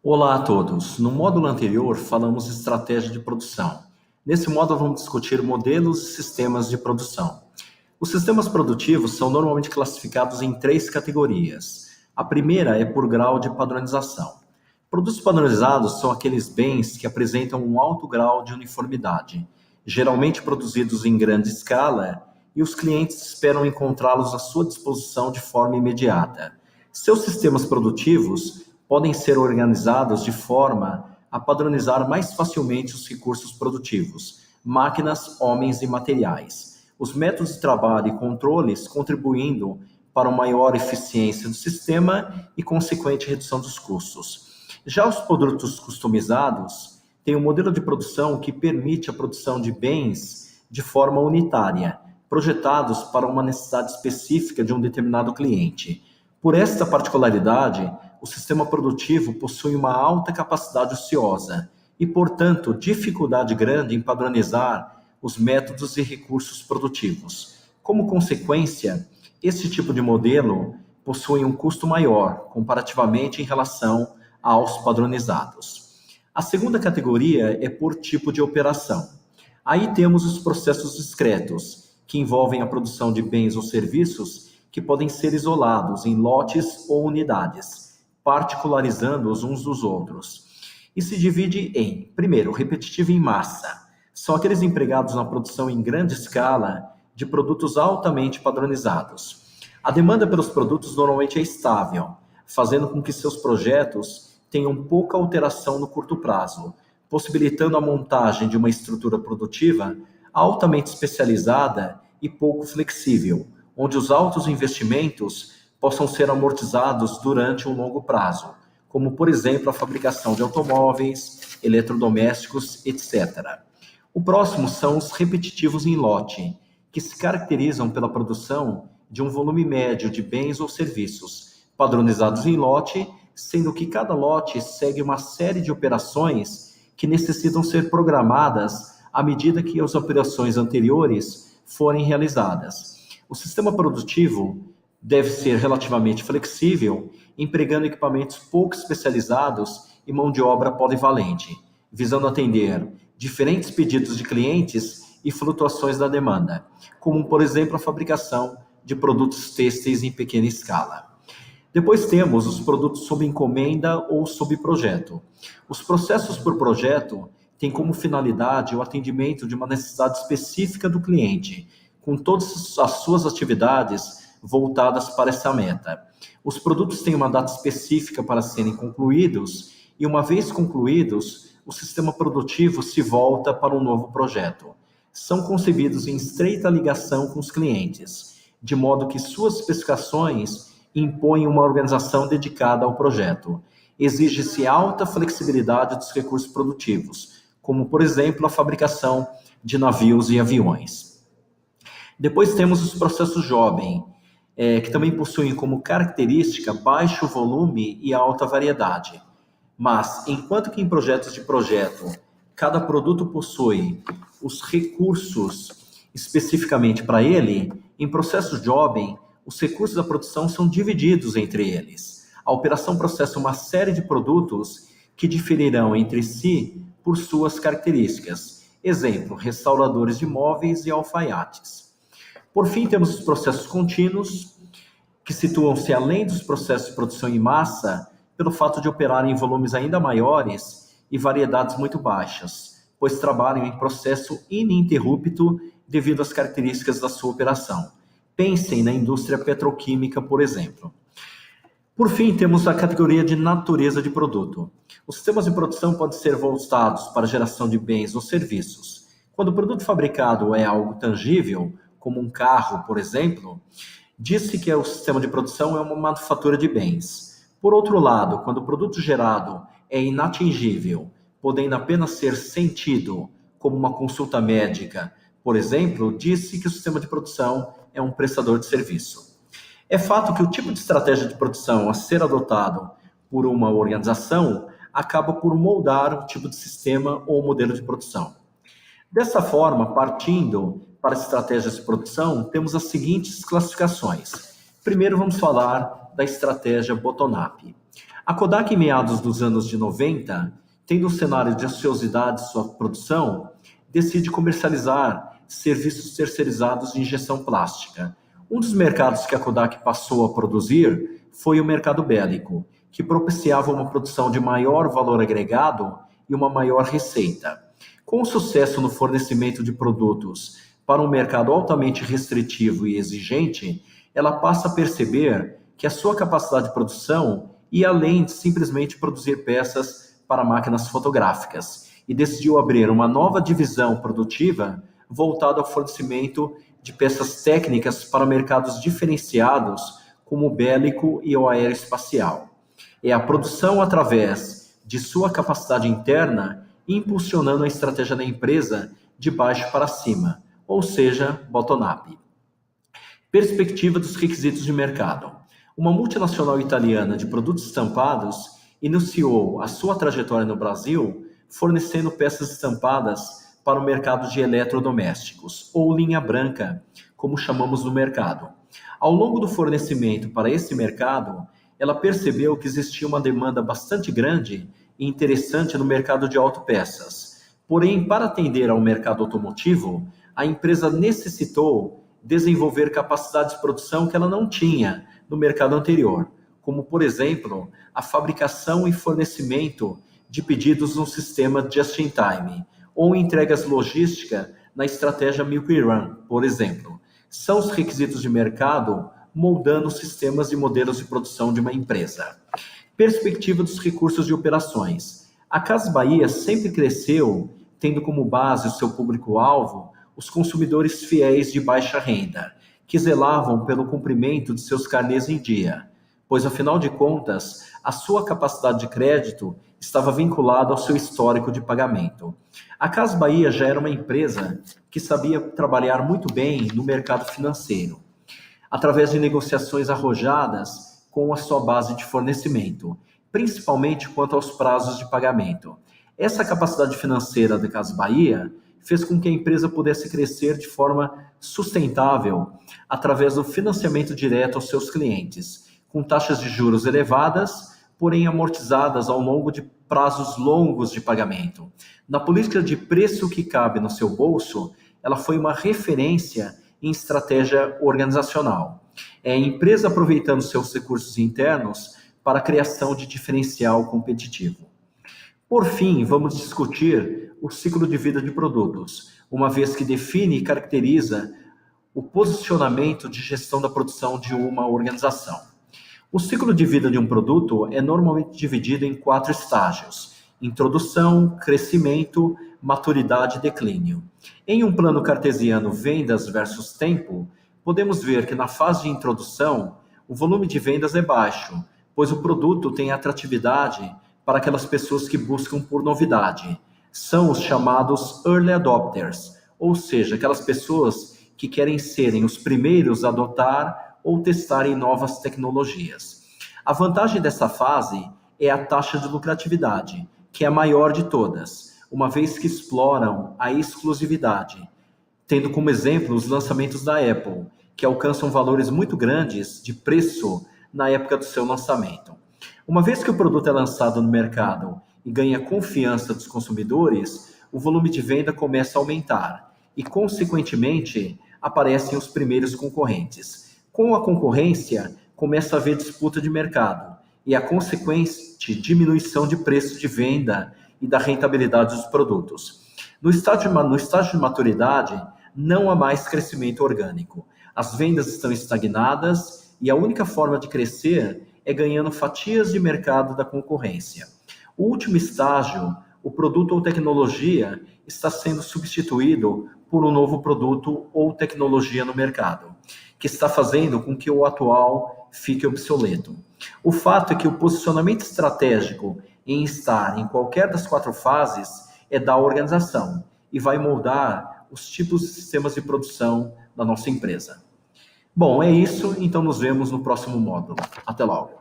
Olá a todos. No módulo anterior, falamos de estratégia de produção. Nesse módulo, vamos discutir modelos e sistemas de produção. Os sistemas produtivos são normalmente classificados em três categorias. A primeira é por grau de padronização. Produtos padronizados são aqueles bens que apresentam um alto grau de uniformidade, geralmente produzidos em grande escala, e os clientes esperam encontrá-los à sua disposição de forma imediata. Seus sistemas produtivos podem ser organizados de forma a padronizar mais facilmente os recursos produtivos, máquinas, homens e materiais, os métodos de trabalho e controles, contribuindo para uma maior eficiência do sistema e consequente redução dos custos. Já os produtos customizados têm um modelo de produção que permite a produção de bens de forma unitária, projetados para uma necessidade específica de um determinado cliente. Por esta particularidade, o sistema produtivo possui uma alta capacidade ociosa e, portanto, dificuldade grande em padronizar os métodos e recursos produtivos. Como consequência, esse tipo de modelo possui um custo maior, comparativamente em relação aos padronizados. A segunda categoria é por tipo de operação. Aí temos os processos discretos, que envolvem a produção de bens ou serviços que podem ser isolados em lotes ou unidades, particularizando-os uns dos outros. E se divide em, primeiro, repetitivo em massa. São aqueles empregados na produção em grande escala de produtos altamente padronizados. A demanda pelos produtos normalmente é estável, fazendo com que seus projetos tenham pouca alteração no curto prazo, possibilitando a montagem de uma estrutura produtiva altamente especializada e pouco flexível, onde os altos investimentos possam ser amortizados durante um longo prazo, como, por exemplo, a fabricação de automóveis, eletrodomésticos, etc. O próximo são os repetitivos em lote, que se caracterizam pela produção de um volume médio de bens ou serviços, padronizados em lote, sendo que cada lote segue uma série de operações que necessitam ser programadas à medida que as operações anteriores forem realizadas. O sistema produtivo deve ser relativamente flexível, empregando equipamentos pouco especializados e mão de obra polivalente, visando atender diferentes pedidos de clientes e flutuações da demanda, como, por exemplo, a fabricação de produtos têxteis em pequena escala. Depois temos os produtos sob encomenda ou sob projeto. Os processos por projeto têm como finalidade o atendimento de uma necessidade específica do cliente, com todas as suas atividades voltadas para essa meta. Os produtos têm uma data específica para serem concluídos e, uma vez concluídos, o sistema produtivo se volta para um novo projeto. São concebidos em estreita ligação com os clientes, de modo que suas especificações impõem uma organização dedicada ao projeto. Exige-se alta flexibilidade dos recursos produtivos, como, por exemplo, a fabricação de navios e aviões. Depois temos os processos jovem, que também possuem como característica baixo volume e alta variedade. Mas, enquanto que em projetos de projeto, cada produto possui os recursos especificamente para ele, em processos jovem, os recursos da produção são divididos entre eles. A operação processa uma série de produtos que diferirão entre si por suas características. Exemplo, restauradores de móveis e alfaiates. Por fim, temos os processos contínuos, que situam-se além dos processos de produção em massa, pelo fato de operarem em volumes ainda maiores e variedades muito baixas, pois trabalham em processo ininterrupto devido às características da sua operação. Pensem na indústria petroquímica, por exemplo. Por fim, temos a categoria de natureza de produto. Os sistemas de produção podem ser voltados para a geração de bens ou serviços. Quando o produto fabricado é algo tangível, como um carro, por exemplo, diz-se que o sistema de produção é uma manufatura de bens. Por outro lado, quando o produto gerado é inatingível, podendo apenas ser sentido, como uma consulta médica, por exemplo, diz-se que o sistema de produção é um prestador de serviço. É fato que o tipo de estratégia de produção a ser adotado por uma organização acaba por moldar o tipo de sistema ou modelo de produção. Dessa forma, partindo para as estratégias de produção, temos as seguintes classificações. Primeiro vamos falar da estratégia bottom-up. A Kodak, em meados dos anos de 90, tendo um cenário de ociosidade em sua produção, decide comercializar serviços terceirizados de injeção plástica. Um dos mercados que a Kodak passou a produzir foi o mercado bélico, que propiciava uma produção de maior valor agregado e uma maior receita. Com o sucesso no fornecimento de produtos para um mercado altamente restritivo e exigente, ela passa a perceber que a sua capacidade de produção ia além de simplesmente produzir peças para máquinas fotográficas e decidiu abrir uma nova divisão produtiva voltada ao fornecimento de peças técnicas para mercados diferenciados como o bélico e o aeroespacial. É a produção através de sua capacidade interna impulsionando a estratégia da empresa de baixo para cima, ou seja, bottom-up. Perspectiva dos requisitos de mercado. Uma multinacional italiana de produtos estampados iniciou a sua trajetória no Brasil fornecendo peças estampadas para o mercado de eletrodomésticos, ou linha branca, como chamamos no mercado. Ao longo do fornecimento para esse mercado, ela percebeu que existia uma demanda bastante grande e interessante no mercado de autopeças. Porém, para atender ao mercado automotivo, a empresa necessitou desenvolver capacidades de produção que ela não tinha no mercado anterior, como, por exemplo, a fabricação e fornecimento de pedidos no sistema just-in-time, ou entregas logística na estratégia Milk Run, por exemplo. São os requisitos de mercado moldando os sistemas e modelos de produção de uma empresa. Perspectiva dos recursos de operações. A Casas Bahia sempre cresceu, tendo como base o seu público-alvo os consumidores fiéis de baixa renda, que zelavam pelo cumprimento de seus carnês em dia, pois, afinal de contas, a sua capacidade de crédito estava vinculada ao seu histórico de pagamento. A Casas Bahia já era uma empresa que sabia trabalhar muito bem no mercado financeiro, através de negociações arrojadas com a sua base de fornecimento, principalmente quanto aos prazos de pagamento. Essa capacidade financeira da Casas Bahia fez com que a empresa pudesse crescer de forma sustentável através do financiamento direto aos seus clientes, com taxas de juros elevadas, porém amortizadas ao longo de prazos longos de pagamento. Na política de preço que cabe no seu bolso, ela foi uma referência em estratégia organizacional. É a empresa aproveitando seus recursos internos para a criação de diferencial competitivo. Por fim, vamos discutir o ciclo de vida de produtos, uma vez que define e caracteriza o posicionamento de gestão da produção de uma organização. O ciclo de vida de um produto é normalmente dividido em 4 estágios: introdução, crescimento, maturidade e declínio. Em um plano cartesiano vendas versus tempo, podemos ver que na fase de introdução, o volume de vendas é baixo, pois o produto tem atratividade para aquelas pessoas que buscam por novidade. São os chamados early adopters, ou seja, aquelas pessoas que querem serem os primeiros a adotar ou testarem novas tecnologias. A vantagem dessa fase é a taxa de lucratividade, que é a maior de todas, uma vez que exploram a exclusividade, tendo como exemplo os lançamentos da Apple, que alcançam valores muito grandes de preço na época do seu lançamento. Uma vez que o produto é lançado no mercado e ganha confiança dos consumidores, o volume de venda começa a aumentar e, consequentemente, aparecem os primeiros concorrentes. Com a concorrência, começa a haver disputa de mercado e a consequente diminuição de preço de venda e da rentabilidade dos produtos. No estágio de maturidade, não há mais crescimento orgânico. As vendas estão estagnadas e a única forma de crescer é ganhando fatias de mercado da concorrência. O último estágio, o produto ou tecnologia, está sendo substituído por um novo produto ou tecnologia no mercado, que está fazendo com que o atual fique obsoleto. O fato é que o posicionamento estratégico em estar em qualquer das 4 fases é da organização e vai moldar os tipos de sistemas de produção da nossa empresa. Bom, é isso, então nos vemos no próximo módulo. Até logo.